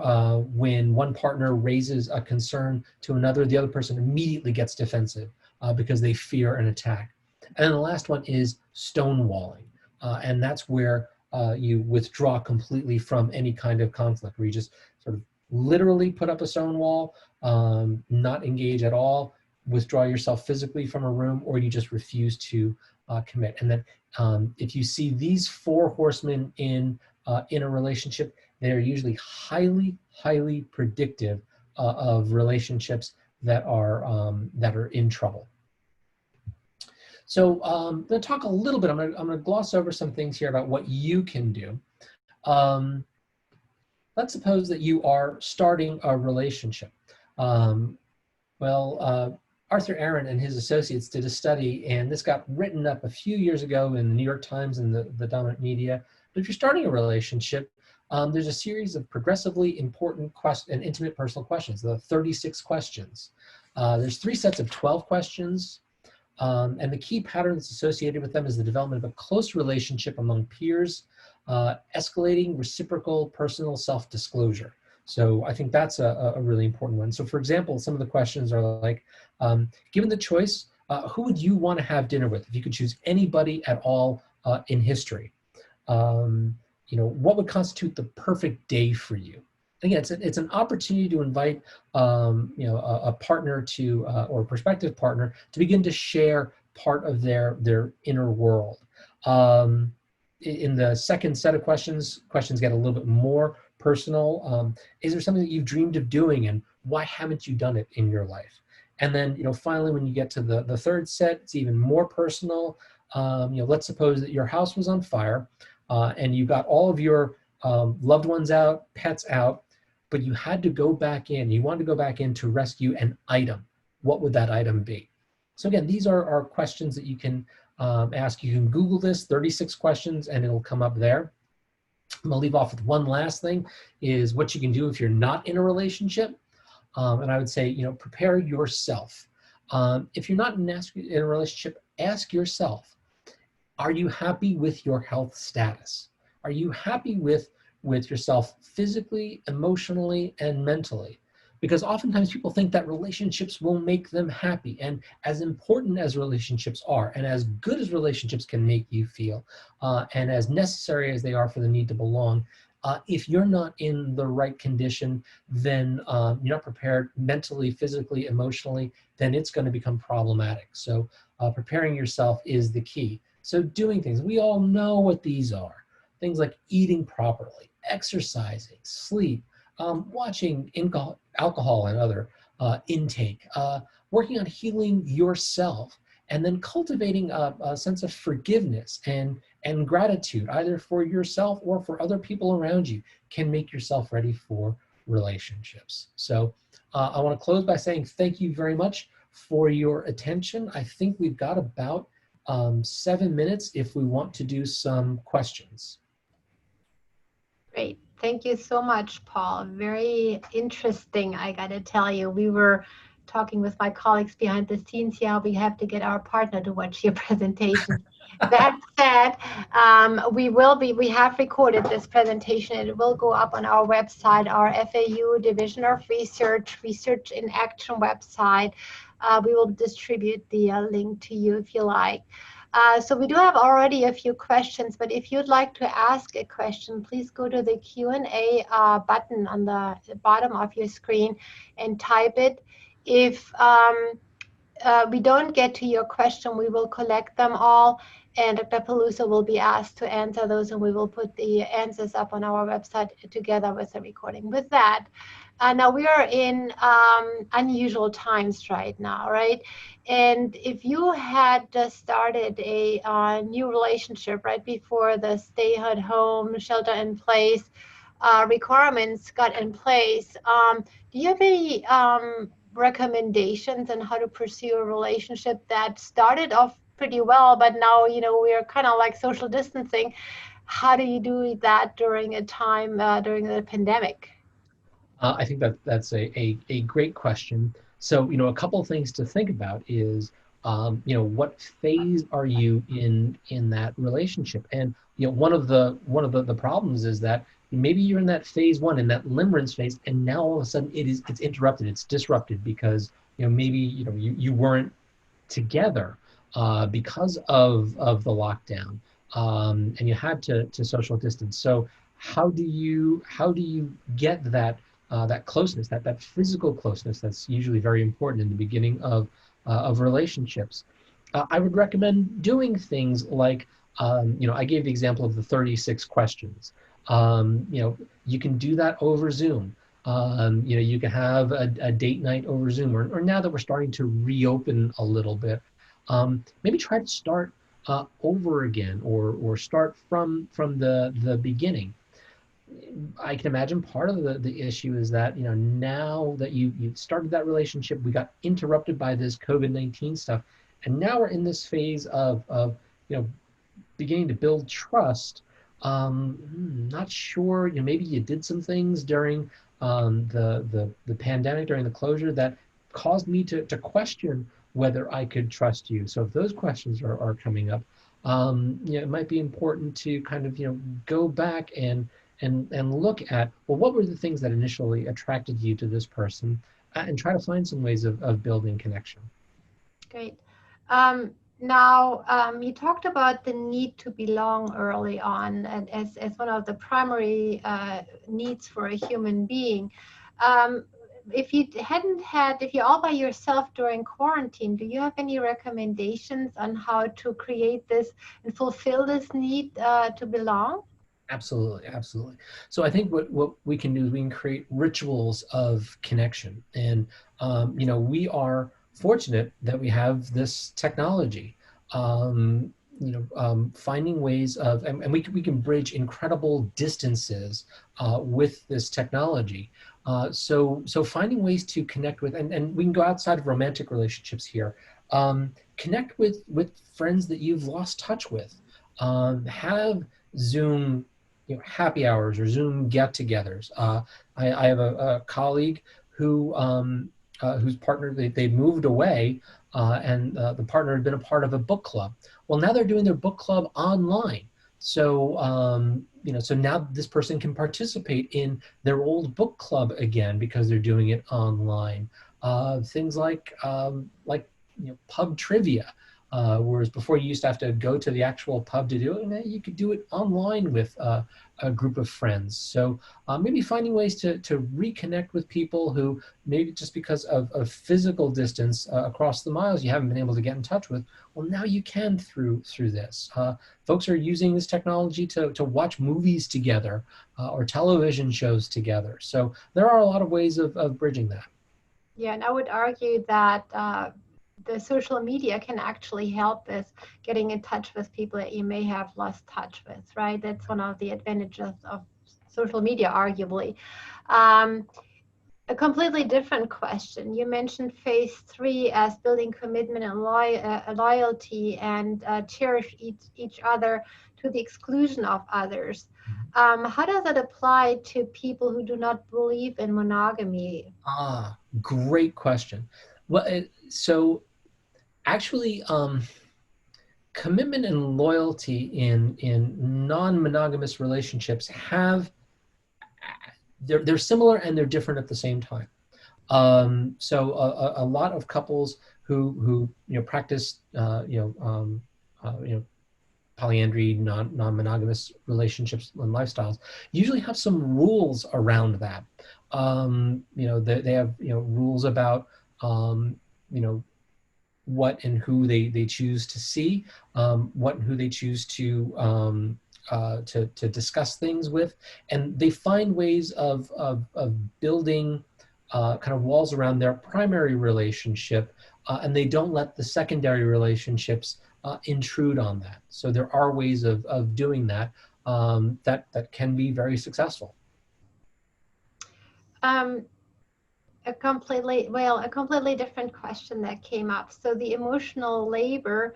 when one partner raises a concern to another, the other person immediately gets defensive because they fear an attack. And then the last one is stonewalling. And that's where you withdraw completely from any kind of conflict, where you just sort of literally put up a stone wall, not engage at all, withdraw yourself physically from a room, or you just refuse to commit. And then if you see these 4 horsemen in a relationship, they're usually highly, highly predictive of relationships that are in trouble. So I'm going to talk a little bit. I'm going to gloss over some things here about what you can do. Let's suppose that you are starting a relationship. Arthur Aaron and his associates did a study, and this got written up a few years ago in the New York Times and the dominant media. But if you're starting a relationship, there's a series of progressively important and intimate personal questions, the 36 questions. There's 3 sets of 12 questions, and the key pattern that's associated with them is the development of a close relationship among peers, escalating reciprocal personal self-disclosure. So I think that's a really important one. So for example, some of the questions are like, given the choice, who would you want to have dinner with if you could choose anybody at all in history? What would constitute the perfect day for you? Again, it's an opportunity to invite a partner to or a prospective partner to begin to share part of their inner world. In the second set of questions get a little bit more personal. Is there something that you've dreamed of doing, and why haven't you done it in your life? And then, finally, when you get to the third set, it's even more personal. Let's suppose that your house was on fire, and you got all of your loved ones out, pets out, but you had to go back in. You wanted to go back in to rescue an item. What would that item be? So again, these are questions that you can ask. You can Google this, 36 questions, and it'll come up there. I'm gonna leave off with one last thing, is what you can do if you're not in a relationship. And I would say, prepare yourself. If you're not in a relationship, ask yourself, are you happy with your health status? Are you happy with yourself physically, emotionally, and mentally? Because oftentimes people think that relationships will make them happy. And as important as relationships are, and as good as relationships can make you feel, and as necessary as they are for the need to belong, If you're not in the right condition, then you're not prepared mentally, physically, emotionally, then it's going to become problematic. So preparing yourself is the key. So doing things, we all know what these are. Things like eating properly, exercising, sleep, watching alcohol and other intake, working on healing yourself, and then cultivating a sense of forgiveness and gratitude, either for yourself or for other people around you, can make yourself ready for relationships. So I want to close by saying thank you very much for your attention. I think we've got about 7 minutes if we want to do some questions. Great. Thank you so much, Paul. Very interesting, I got to tell you. We were talking with my colleagues behind the scenes here. We have to get our partner to watch your presentation. That said, we have recorded this presentation. It will go up on our website, our FAU Division of Research, Research in Action website. We will distribute the link to you if you like. So we do have already a few questions, but if you'd like to ask a question, please go to the Q&A button on the bottom of your screen and type it. If we don't get to your question, we will collect them all, and Dr. Peluso will be asked to answer those, and we will put the answers up on our website together with the recording. With that, now we are in unusual times right now, right? And if you had just started a new relationship right before the stay-at-home, shelter-in-place requirements got in place, do you have any recommendations on how to pursue a relationship that started off pretty well, but now, we're kind of like social distancing? How do you do that during a time, during the pandemic? I think that's a great question. So, a couple of things to think about is, what phase are you in that relationship? And, one of the problems is that maybe you're in that phase one, in that limerence phase, and now all of a sudden it's interrupted, it's disrupted because, maybe, you weren't together because of the lockdown, and you had to social distance. So how do you get that closeness, that physical closeness that's usually very important in the beginning of relationships? I would recommend doing things like, I gave the example of the 36 questions. You can do that over Zoom. You can have a date night over Zoom, or now that we're starting to reopen a little bit, maybe try to start over again, or start from the beginning. I can imagine part of the issue is that, now that you started that relationship, we got interrupted by this COVID-19 stuff, and now we're in this phase of beginning to build trust. Not sure, maybe you did some things during the pandemic, during the closure, that caused me to question whether I could trust you. So if those questions are coming up, it might be important to kind of, go back and look at, well, what were the things that initially attracted you to this person, and try to find some ways of building connection. Great. Now, you talked about the need to belong early on, and as one of the primary needs for a human being. If you're all by yourself during quarantine, do you have any recommendations on how to create this and fulfill this need to belong? Absolutely, absolutely. So I think what we can do is we can create rituals of connection, and we are fortunate that we have this technology. Finding ways of, and we can bridge incredible distances with this technology. So finding ways to connect with, and we can go outside of romantic relationships here. Connect with friends that you've lost touch with. Have Zoom happy hours or Zoom get-togethers. I have a colleague whose partner, they moved away, and the partner had been a part of a book club. Well, now they're doing their book club online. So so now this person can participate in their old book club again because they're doing it online. Things like pub trivia. Whereas before you used to have to go to the actual pub to do it, and now you could do it online with a group of friends. So maybe finding ways to reconnect with people who maybe just because of physical distance across the miles you haven't been able to get in touch with. Well, now you can through this. Folks are using this technology to watch movies together or television shows together. So there are a lot of ways of bridging that. Yeah, and I would argue that the social media can actually help with getting in touch with people that you may have lost touch with, right? That's one of the advantages of social media, arguably. Um, a completely different question. You mentioned phase 3 as building commitment and loyalty and cherish each other to the exclusion of others. How does that apply to people who do not believe in monogamy? Great question. Well, so actually, commitment and loyalty in non-monogamous relationships they're similar and they're different at the same time. So a lot of couples who practice polyandry, non-monogamous relationships and lifestyles usually have some rules around that. They have rules about what and who they choose to see, what and who they choose to discuss things with, and they find ways of building kind of walls around their primary relationship, and they don't let the secondary relationships intrude on that. So there are ways of doing that that can be very successful. A completely different question that came up. So the emotional labor,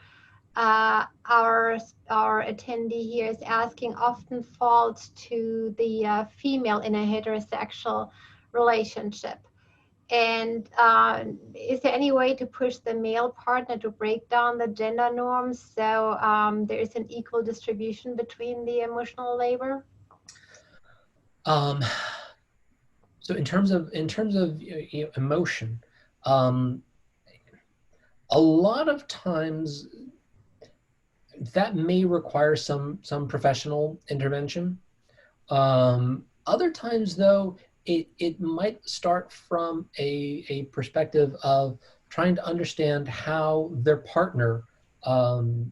our attendee here is asking, often falls to the female in a heterosexual relationship. And is there any way to push the male partner to break down the gender norms so there is an equal distribution between the emotional labor? So in terms of emotion, a lot of times that may require some professional intervention. Other times, though, it might start from a perspective of trying to understand how their partner kind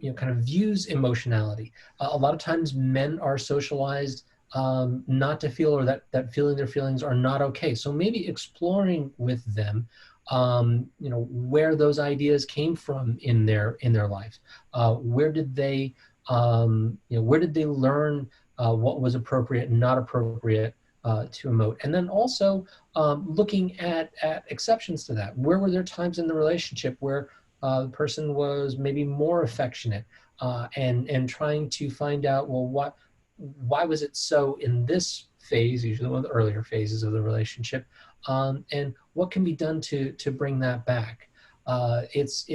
of views emotionality. A lot of times men are socialized not to feel, or that feeling their feelings are not okay. So maybe exploring with them where those ideas came from in their life. Where did they learn what was appropriate and not appropriate to emote? And then also looking at exceptions to that. Where were there times in the relationship where the person was maybe more affectionate, and trying to find out, well, why was it so in this phase, usually one of the earlier phases of the relationship, and what can be done to bring that back. It's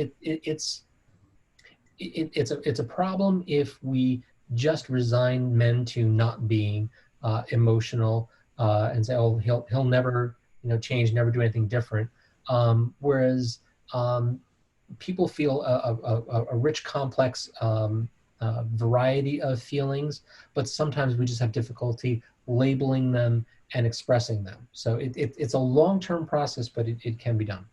a problem if we just resign men to not being emotional and say, oh, he'll never change, never do anything different. Whereas people feel a rich, complex variety of feelings, but sometimes we just have difficulty labeling them and expressing them. So it's a long-term process, but it can be done.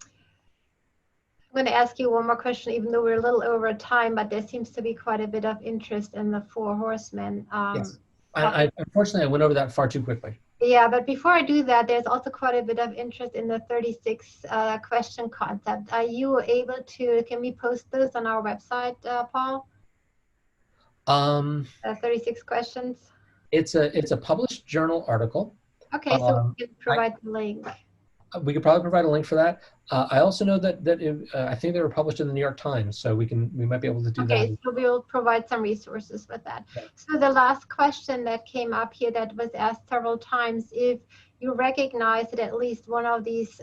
I'm going to ask you one more question, even though we're a little over time, but there seems to be quite a bit of interest in the Four Horsemen. Yes. Unfortunately, I went over that far too quickly. Yeah, but before I do that, there's also quite a bit of interest in the 36 question concept. Are you able to, can we post those on our website, Paul? 36 questions? It's a published journal article. Okay, so we can provide the link. We could probably provide a link for that. I also know that I think they were published in the New York Times, so we might be able to do that. Okay, so we'll provide some resources with that. Okay. So the last question that came up here that was asked several times, if you recognize that at least one of these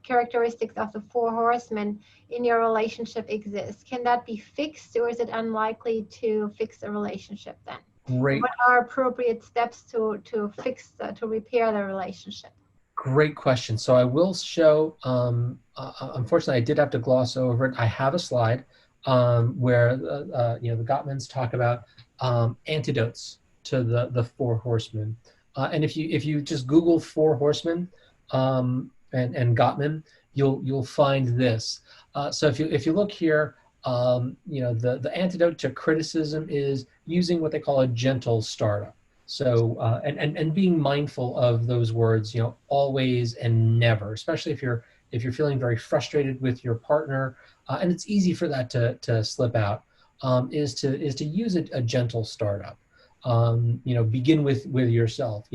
characteristics of the Four Horsemen in your relationship exists, can that be fixed, or is it unlikely to fix a relationship then? Great. What are appropriate steps to fix, to repair the relationship? Great question. So I will show, unfortunately, I did have to gloss over it. I have a slide where the Gottmans talk about antidotes to the four horsemen. And if you just Google four horsemen and Gottman, you'll find this. So if you look here, the antidote to criticism is using what they call a gentle startup. So and being mindful of those words, always and never, especially if you're feeling very frustrated with your partner, and it's easy for that to slip out, is to use a gentle startup. Begin with yourself.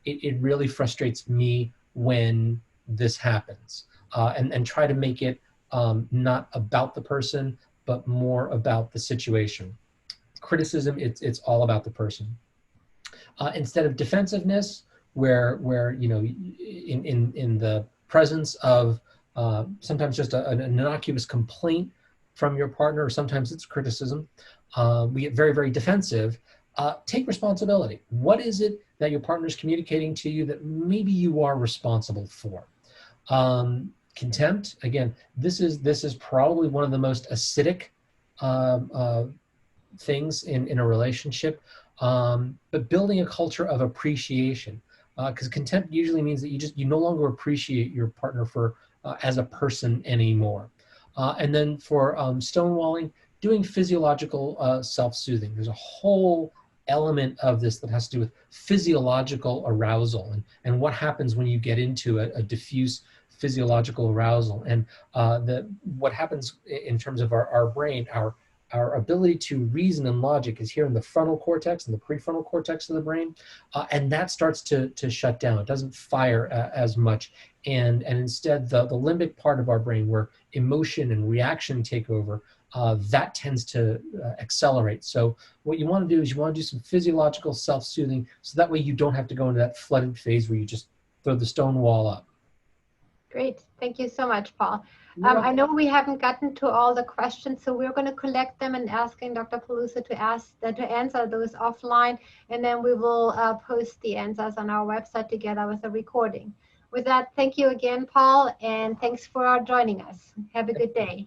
It really frustrates me when this happens, and try to make it not about the person, but more about the situation. Criticism, it's all about the person. Instead of defensiveness, where in the presence of sometimes just an innocuous complaint from your partner, or sometimes it's criticism, we get very, very defensive. Take responsibility. What is it that your partner is communicating to you that maybe you are responsible for? Contempt, again, this is probably one of the most acidic things in a relationship, but building a culture of appreciation, because contempt usually means that you no longer appreciate your partner for as a person anymore. And then for stonewalling, doing physiological self-soothing. There's a whole element of this that has to do with physiological arousal and what happens when you get into a diffuse physiological arousal, and what happens in terms of our brain. Our ability to reason and logic is here in the frontal cortex and the prefrontal cortex of the brain, and that starts to shut down. It doesn't fire as much, and instead the limbic part of our brain, where emotion and reaction take over, that tends to accelerate. So what you want to do is you want to do some physiological self-soothing, so that way you don't have to go into that flooded phase where you just throw the stone wall up. Great. Thank you so much, Paul. I know we haven't gotten to all the questions, so we're going to collect them and asking Dr. Peluso to answer those offline, and then we will post the answers on our website together with the recording. With that, thank you again, Paul, and thanks for joining us. Have a good day.